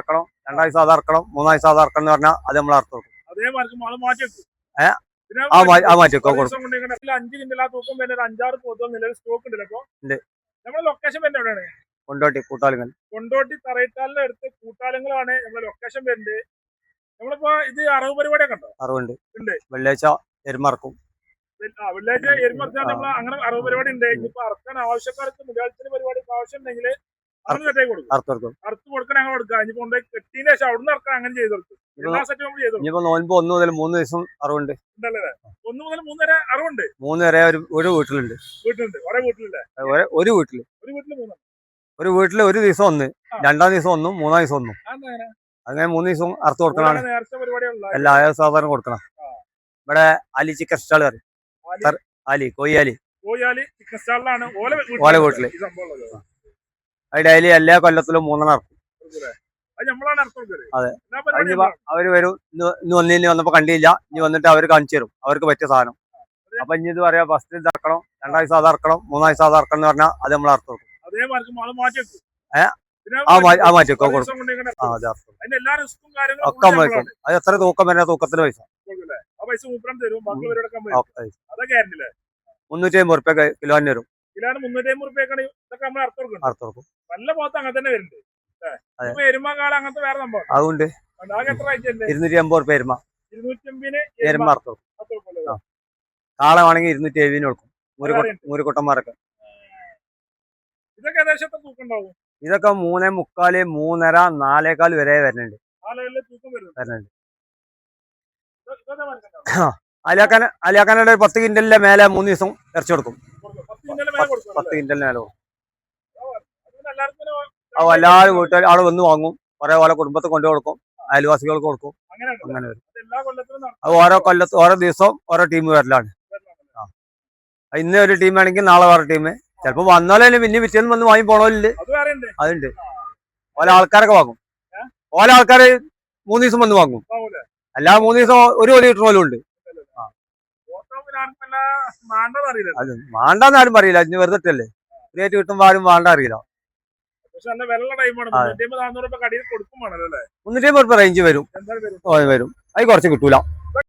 ഇറക്കണം, 2 ആഴ്ച അത് ഇറക്കണം, 3 ആഴ്ച അത് ഇറക്കണം എന്ന് പറഞ്ഞാൽ അത് നമ്മൾ അർത്ഥം കൊടുക്കും. ആ മാറ്റി വെക്കും. 5 കിൻഡൽ തൂക്കം വരുന്ന 5-6 പോത്തുകൾ നിലവിൽ സ്റ്റോക്ക് ഉണ്ടല്ലോ. നമ്മുടെ ലൊക്കേഷൻ വരുന്നത് എവിടെയാണ്? കൊണ്ടോട്ടി കൂട്ടാലുങ്ങൾ. കൊണ്ടോട്ടി തറയിട്ടാലിന്റെ അടുത്ത് കൂട്ടാലങ്ങളാണ് നമ്മുടെ ലൊക്കേഷൻ വരുന്നത്. നമ്മളിപ്പോ ഇത് അറവ് പരിപാടിയൊക്കെ ഉണ്ടോ? അറവുണ്ട്. വെള്ളിയാഴ്ച എരുമറക്കും. വെള്ളിയാഴ്ച എരുമറക്കാൻ നമ്മൾ അങ്ങനെ അറവ് പരിപാടി ഉണ്ട്. ഇപ്പൊ അറക്കാൻ ആവശ്യക്കാർക്ക് മുതലാളിത്തിന് പരിപാടി ആവശ്യം ഉണ്ടെങ്കിൽ അറുത്ത് കൊടുക്കാൻ ഞങ്ങൾ കൊടുക്കാം. ഇനി കൊണ്ടുപോയി കെട്ടിയതിന് ശേഷം അവിടുന്ന് ഇറക്കാൻ അങ്ങനെ ചെയ്ത് കൊടുക്കും. എല്ലാ സെറ്റും നമ്മൾ ചെയ്തു. ഇനിയിപ്പോ നോൻപ് 1 മുതൽ 3 ദിവസം അറിവുണ്ട്. 1 മുതൽ 3 വരെ അറിവുണ്ട്. 3 വരെ ഒരു വീട്ടിലുണ്ട്. ഒരേ വീട്ടിലില്ലേ? ഒരു വീട്ടില് 3. ഒരു വീട്ടില് ഒരു ദിവസം 1, 2-ാം ദിവസം 1, 3-ാം ദിവസം 1. അങ്ങനെ 3 ദിവസം അറുത്ത് കൊടുക്കണം. എല്ലാ സാധാരണ കൊടുക്കണം. ഇവിടെ അലി ചിക്കൻ സ്റ്റാൾ പറയും. അലി കോയി ചിക്കൻ സ്റ്റാളിലാണ് ഓല വീട്ടില്. അത് ഡെയിലി എല്ലാ കൊല്ലത്തിലും 3 ഇറക്കും. അതെ. അവര് വരും. ഇന്ന് വന്നപ്പോ കണ്ടില്ല. ഇനി വന്നിട്ട് അവര് കാണിച്ചു തരും അവർക്ക് പറ്റിയ സാധനം. അപ്പൊ ഇനി ഇത് പറയാ ഫസ്റ്റ് ഇത് ഇറക്കണം, 2 ആഴ്ച അത് ഇറക്കണം, 3 ആഴ്ച അത് ഇറക്കണം എന്ന് പറഞ്ഞാൽ അത് നമ്മൾ അർത്ഥം കൊടുക്കും. മാറ്റി വെക്കും. ഒക്കെ നമ്മൾ വെക്കും. അത് എത്ര തൂക്കം വരുന്ന തൂക്കത്തിന് പൈസ 350 റുപ്യ കിലോന് വരും. അർത്ഥം അതുകൊണ്ട് 250 റുപ്യ എരുമ. എരുമ അർത്ഥം. കാളമാണെങ്കിൽ 270 കൊടുക്കും. 100 കുട്ടന്മാരൊക്കെ. ഇതൊക്കെ 3.25, 3.5, 4.25 വരെ വരുന്നുണ്ട്. അലിയാക്കാനുടെ 10 കിൻഡലിന്റെ മേലെ 3 ദിവസം ഇറച്ചി കൊടുക്കും. 10 കിൻഡലിന് മേലെ കൊടുക്കും. എല്ലാവരും വീട്ടുകാർ ആള് വന്ന് വാങ്ങും. കുറെ പോലെ കുടുംബത്തെ കൊണ്ടു കൊടുക്കും, അയൽവാസികൾക്ക് കൊടുക്കും. അങ്ങനെ വരും. അത് ഓരോ കൊല്ലത്ത് ഓരോ ദിവസവും ഓരോ ടീം വരലാണ്. ഇന്ന് ഒരു ടീം ആണെങ്കിൽ നാളെ വേറെ ടീം. ചിലപ്പോ വന്നാലും പിന്നെ പിറ്റേന്ന് വന്ന് വാങ്ങി പോണോല്ലേ. അതുണ്ട്. ഓല ആൾക്കാരൊക്കെ വാങ്ങും. ഓല ആൾക്കാര് 3 ദിവസം വന്ന് വാങ്ങും. എല്ലാ 3 ദിവസം ഒരു കിട്ടുന്ന പോലും ഉണ്ട്. അത് വേണ്ടാന്ന് ആരും പറയില്ല. ഇനി വെറുതെ റേറ്റ് കിട്ടുമ്പോ ആരും വേണ്ട അറിയില്ല. 350 റുപ്യ റേഞ്ച് വരും. അത് കുറച്ച് കിട്ടൂല.